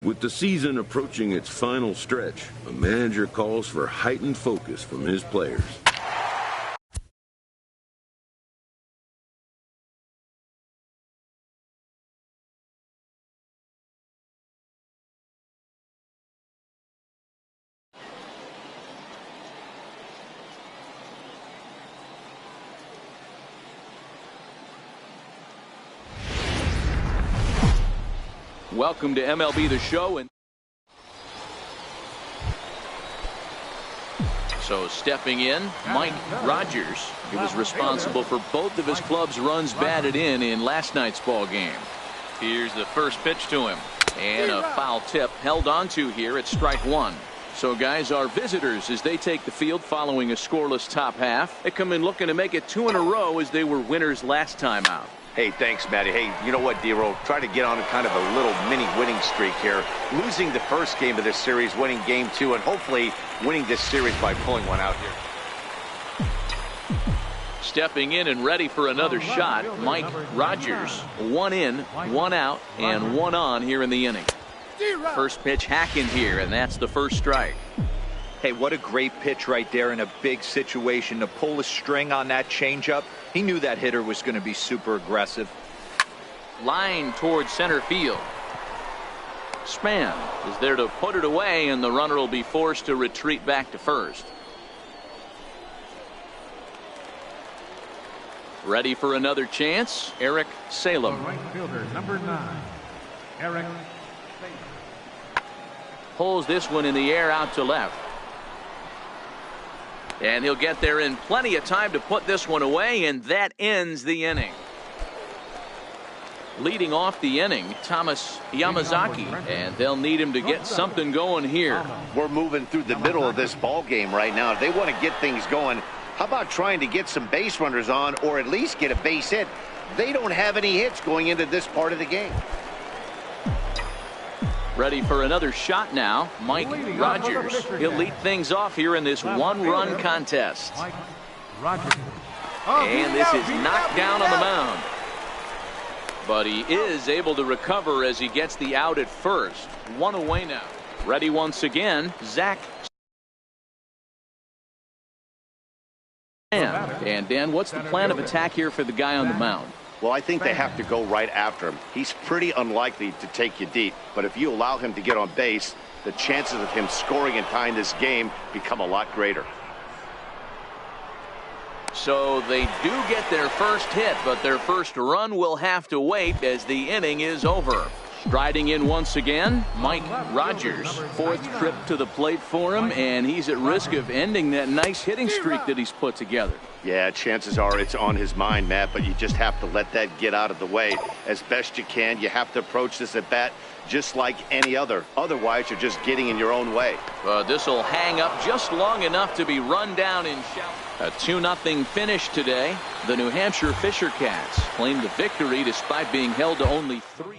With the season approaching its final stretch, a manager calls for heightened focus from his players. Welcome to MLB The Show. And so stepping in, Mike Rogers. He was responsible for both of his club's runs batted in last night's ball game. Here's the first pitch to him. And a foul tip held onto here at strike one. So guys, our visitors as they take the field following a scoreless top half. They come in looking to make it 2 in a row as they were winners last time out. Hey, thanks, Matty. Hey, you know what, D-Roll? Try to get on kind of a little mini winning streak here. Losing the first game of this series, winning game 2, and hopefully winning this series by pulling one out here. Stepping in and ready for another shot, Mike Rogers. 1 in, 1 out, and 1 on here in the inning. First pitch hacking here, and that's the first strike. Hey, what a great pitch right there in a big situation to pull a string on that changeup. He knew that hitter was going to be super aggressive. Line towards center field. Span is there to put it away, and the runner will be forced to retreat back to first. Ready for another chance, Eric Salem. Right fielder, number 9, Eric. Pulls this one in the air out to left. And he'll get there in plenty of time to put this one away, and that ends the inning. Leading off the inning, Thomas Yamazaki, and they'll need him to get something going here. We're moving through the middle of this ball game right now. If they want to get things going, how about trying to get some base runners on, or at least get a base hit? They don't have any hits going into this part of the game. Ready for another shot now, Mike Rogers. He'll lead things off here in this one-run contest. And this is knocked down on the mound. But he is able to recover as he gets the out at first. 1 away now. Ready once again, Zach. And Dan, what's the plan of attack here for the guy on the mound? Well, I think they have to go right after him. He's pretty unlikely to take you deep, but if you allow him to get on base, the chances of him scoring and tying this game become a lot greater. So they do get their first hit, but their first run will have to wait as the inning is over. Striding in once again, Mike Rogers. 4th trip to the plate for him, and he's at risk of ending that nice hitting streak that he's put together. Yeah, chances are it's on his mind, Matt, but you just have to let that get out of the way as best you can. You have to approach this at bat just like any other. Otherwise, you're just getting in your own way. This will hang up just long enough to be run down in shout. A 2-0 finish today. The New Hampshire Fisher Cats claim the victory despite being held to only 3.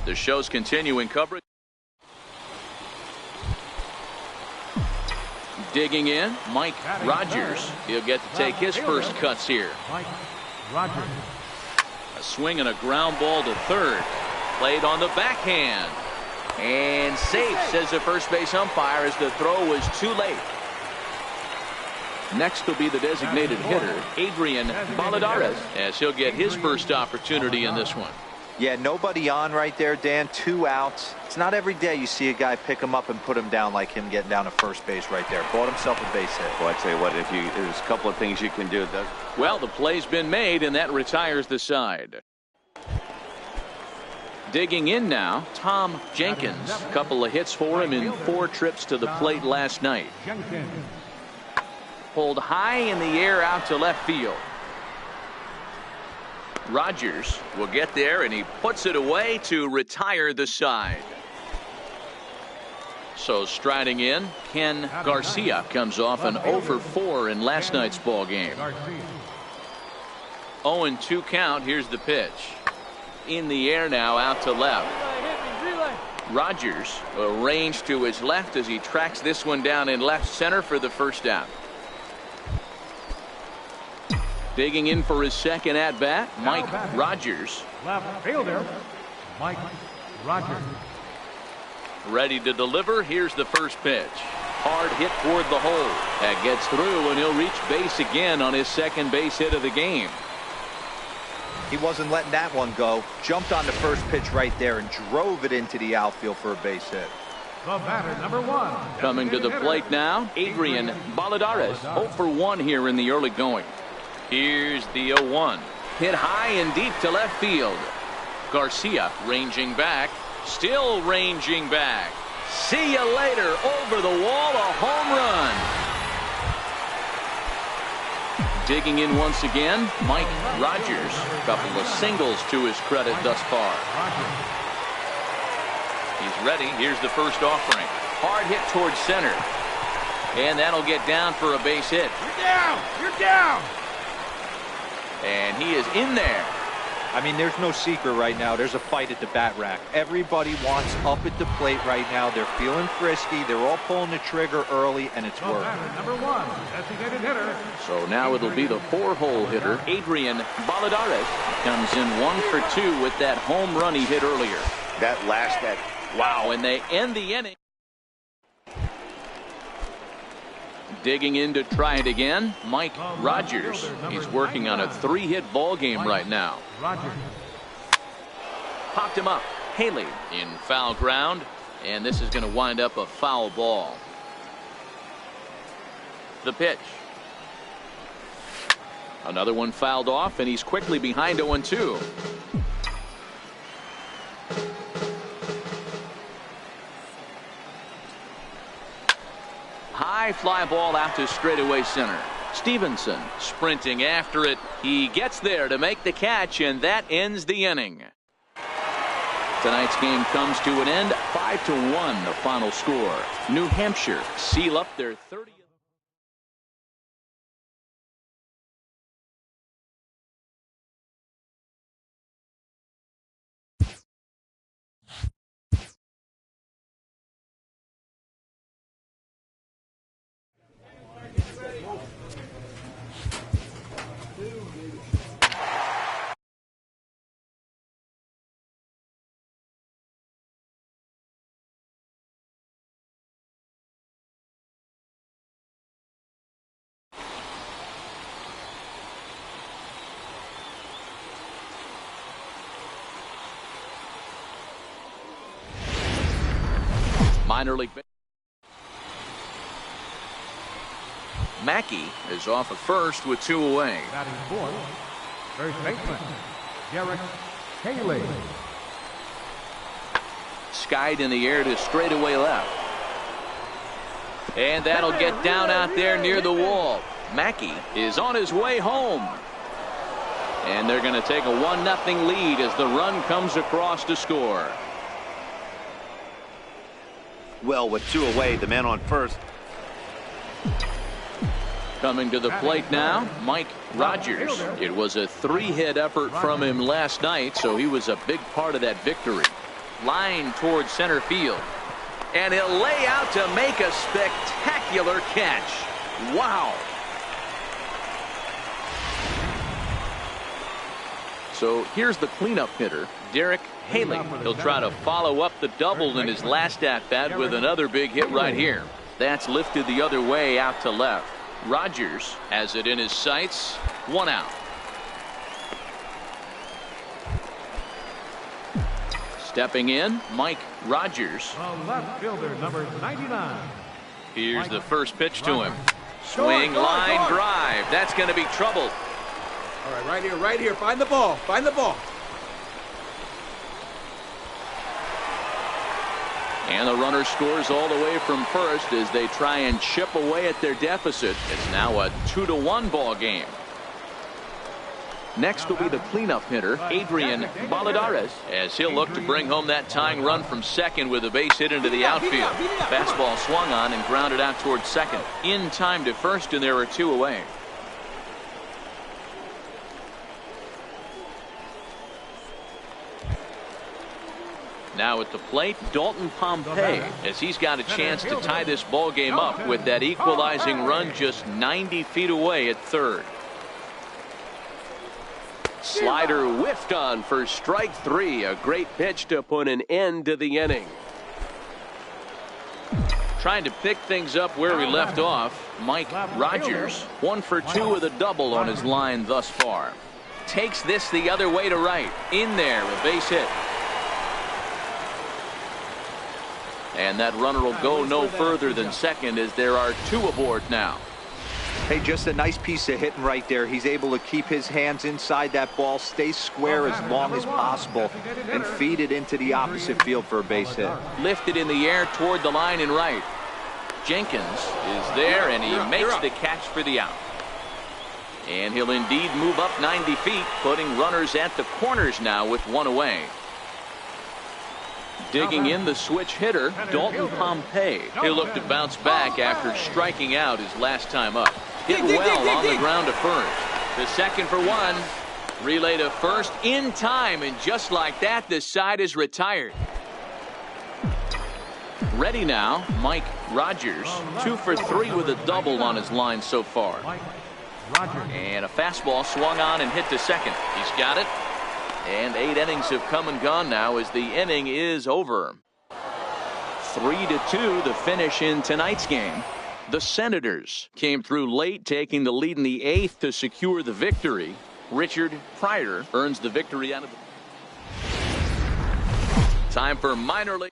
The show's continuing coverage. Digging in, Mike Rogers. He'll get to take his first cuts here. Mike Rogers. A swing and a ground ball to third. Played on the backhand. And safe, says the first base umpire, as the throw was too late. Next will be the designated hitter, Adrian Baladares, as he'll get his first opportunity in this one. Yeah, nobody on right there, Dan. 2 outs. It's not every day you see a guy pick him up and put him down like him getting down to first base right there. Bought himself a base hit. Well, I tell you what, there's a couple of things you can do. Well, the play's been made, and that retires the side. Digging in now, Tom Jenkins. A couple of hits for him in 4 trips to the plate last night. Pulled high in the air out to left field. Rogers will get there, and he puts it away to retire the side. So striding in, Ken Garcia comes off an 0 for 4 in last night's ball game. 0-2 count. Here's the pitch. In the air now, out to left. Rogers arranged to his left as he tracks this one down in left center for the first out. Digging in for his second at bat, Mike Rogers. Left fielder, Mike Rogers. Ready to deliver. Here's the first pitch. Hard hit toward the hole. That gets through, and he'll reach base again on his second base hit of the game. He wasn't letting that one go. Jumped on the first pitch right there and drove it into the outfield for a base hit. The batter, number 1. Coming to the plate now, Adrian Baladares. 0 for 1 here in the early going. Here's the 0-1. Hit high and deep to left field. Garcia ranging back. Still ranging back. See you later. Over the wall, a home run. Digging in once again, Mike Rogers. A couple of singles to his credit thus far. He's ready. Here's the first offering. Hard hit towards center. And that'll get down for a base hit. You're down! You're down! And he is in there. I mean, there's no secret right now. There's a fight at the bat rack. Everybody wants up at the plate right now. They're feeling frisky. They're all pulling the trigger early, and it's working. Number 1, designated hitter. So now it'll be the 4-hole hitter, Adrian Baladares. Comes in 1 for 2 with that home run he hit earlier. Wow, and they end the inning. Digging in to try it again, Mike Rogers. He's working on a 3-hit ball game right now. Rogers. Popped him up. Haley in foul ground, and this is going to wind up a foul ball. The pitch. Another one fouled off, and he's quickly behind 0-2. High fly ball out to straightaway center. Stevenson sprinting after it. He gets there to make the catch, and that ends the inning. Tonight's game comes to an end. 5-1 the final score. New Hampshire seal up their 30th. Minor league. Mackey is off at first with 2 away. Batting 4th, first baseman, Derek Haley. Skied in the air to straightaway left. And that'll get down out there near the wall. Mackey is on his way home. And they're going to take a 1-0 lead as the run comes across to score. Well, with 2 away, the man on first. Coming to the plate now, Mike Rogers. It was a 3-hit effort from him last night, so he was a big part of that victory. Line towards center field. And he'll lay out to make a spectacular catch. Wow. So here's the cleanup hitter, Derek Haley. He'll try to follow up the double in his last at-bat with another big hit right here. That's lifted the other way out to left. Rogers has it in his sights. 1 out. Stepping in, Mike Rogers. The left fielder, number 99. Here's the first pitch to him. Swing, line, drive. That's going to be trouble. All right, right here. Find the ball. Find the ball. And the runner scores all the way from first as they try and chip away at their deficit. It's now a 2-1 ball game. Next will be the cleanup hitter, Adrian Valladares, as he'll look to bring home that tying run from second with a base hit into the outfield. Fastball swung on and grounded out towards second. In time to first, and there are 2 away. Now at the plate, Dalton Pompey, as he's got a chance to tie this ball game up with that equalizing run just 90 feet away at third. Slider whiffed on for strike 3. A great pitch to put an end to the inning. Trying to pick things up where we left off, Mike Rogers, 1 for 2 with a double on his line thus far. Takes this the other way to right. In there, a base hit. And that runner will go no further than second as there are 2 aboard now. Hey, just a nice piece of hitting right there. He's able to keep his hands inside that ball, stay square as long as possible, and feed it into the opposite field for a base hit. Lifted in the air toward the line and right. Jenkins is there, and he makes the catch for the out. And he'll indeed move up 90 feet, putting runners at the corners now with 1 away. Digging in the switch hitter, Dalton Pompey. He'll look to bounce back after striking out his last time up. Hit well on the ground to first. The second for 1. Relay to first in time, and just like that, the side is retired. Ready now, Mike Rogers. 2 for 3 with a double on his line so far. And a fastball swung on and hit to second. He's got it. And 8 innings have come and gone now as the inning is over. 3-2 the finish in tonight's game. The Senators came through late, taking the lead in the 8th to secure the victory. Richard Pryor earns the victory out of the... Time for minor league.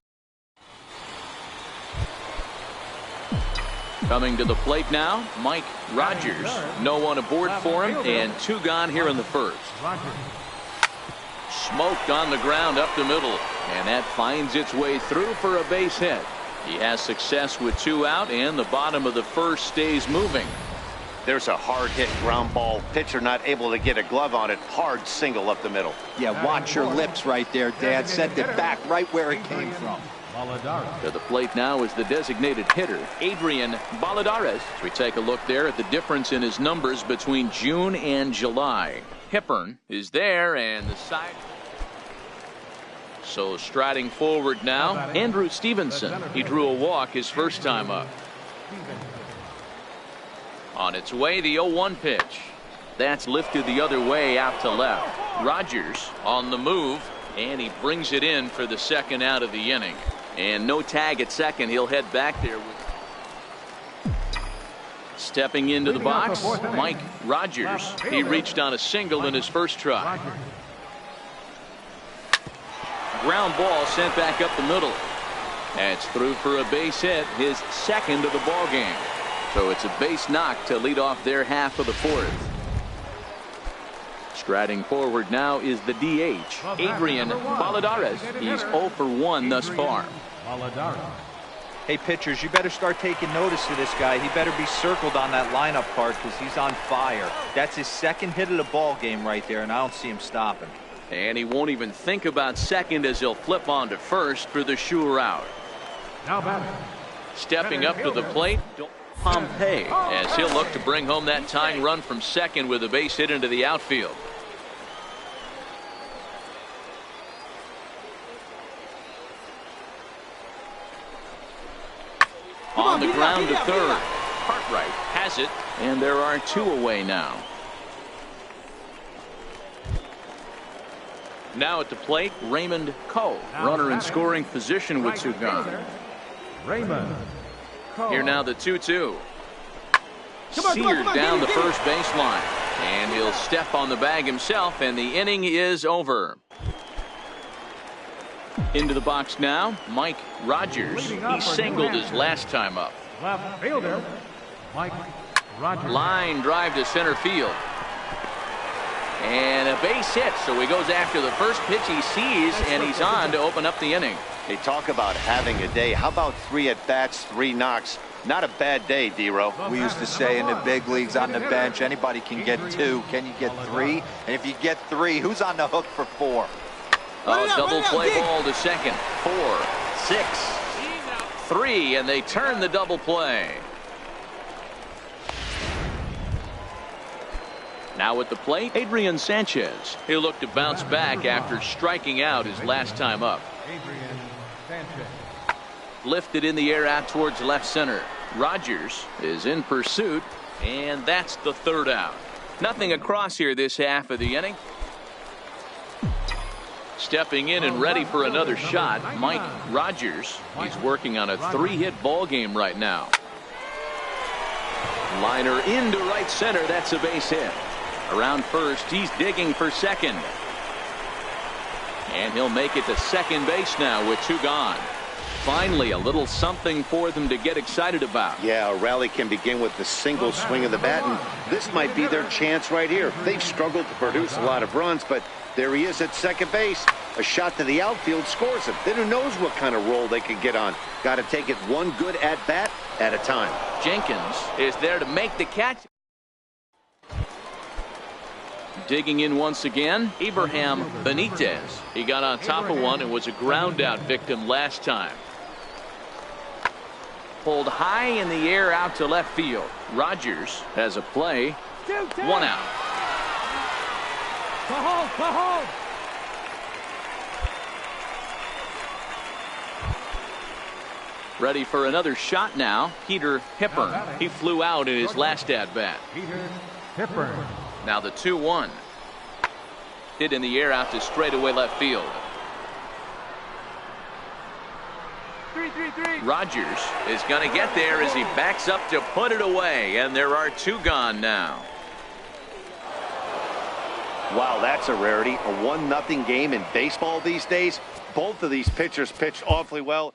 Coming to the plate now, Mike Rogers. No one aboard for him, and 2 gone here in the first. Smoked on the ground up the middle, and that finds its way through for a base hit. He has success with 2 out, and the bottom of the first stays moving. There's a hard hit ground ball. Pitcher not able to get a glove on it. Hard single up the middle. Yeah, watch your lips right there, Dad. Sent it back right where it came from. To the plate now is the designated hitter, Adrian Valladares. We take a look there at the difference in his numbers between June and July. Hippern is there, and the side. So striding forward now, Andrew Stevenson. He drew a walk his first time up. On its way, the 0-1 pitch. That's lifted the other way out to left. Rogers on the move, and he brings it in for the second out of the inning. And no tag at second. He'll head back there with... Stepping into the box, Mike Rogers. He reached on a single in his first try. Ground ball sent back up the middle. That's through for a base hit, his second of the ball game. So it's a base knock to lead off their half of the 4th. Striding forward now is the DH, Adrian Valladares. He's 0 for 1 thus far. Hey, pitchers, you better start taking notice of this guy. He better be circled on that lineup card because he's on fire. That's his second hit of the ball game right there, and I don't see him stopping. And he won't even think about second as he'll flip on to first for the sure out. Now batting. Stepping up to the plate, Pompey, as he'll look to bring home that tying run from second with a base hit into the outfield. On the ground to third. Cartwright has it, and there are 2 away now. Now at the plate, Raymond Coe, runner in scoring position with 2 gone. Raymond. Here now the 2-2. Seared down the first baseline, and he'll step on the bag himself, and the inning is over. Into the box now, Mike Rogers. He singled his last time up. Left fielder, Mike Rogers. Line drive to center field. And a base hit, so he goes after the first pitch he sees, and he's on to open up the inning. They talk about having a day. How about 3 at-bats, 3 knocks? Not a bad day, D-Row. We used to say in the big leagues on the bench, anybody can get 2. Can you get 3? And if you get 3, who's on the hook for 4? Oh, double play ball to second. 4, 6, 3, and they turn the double play. Now at the plate, Adrian Sanchez. He'll look to bounce back after striking out his last time up. Adrian Sanchez. Lifted in the air out towards left center. Rogers is in pursuit, and that's the 3rd out. Nothing across here this half of the inning. Stepping in and ready for another shot, Mike Rogers. He's working on a 3-hit ball game right now. Liner into right center. That's a base hit. Around first, he's digging for second. And he'll make it to second base now with 2 gone. Finally, a little something for them to get excited about. Yeah, a rally can begin with the single swing of the bat, and this might be their chance right here. They've struggled to produce a lot of runs, but there he is at second base. A shot to the outfield scores him. Then who knows what kind of roll they can get on. Got to take it one good at-bat at a time. Jenkins is there to make the catch. Digging in once again, Abraham Benitez. He got on top of one and was a ground out victim last time. Pulled high in the air out to left field. Rogers has a play. 1 out. Ready for another shot now. Peter Hipern. He flew out in his last at bat. Peter Hipern. Now the 2-1. Hit in the air out to straightaway left field. Rogers is going to get there as he backs up to put it away, and there are 2 gone now. Wow, that's a rarity. A 1-0 game in baseball these days. Both of these pitchers pitched awfully well.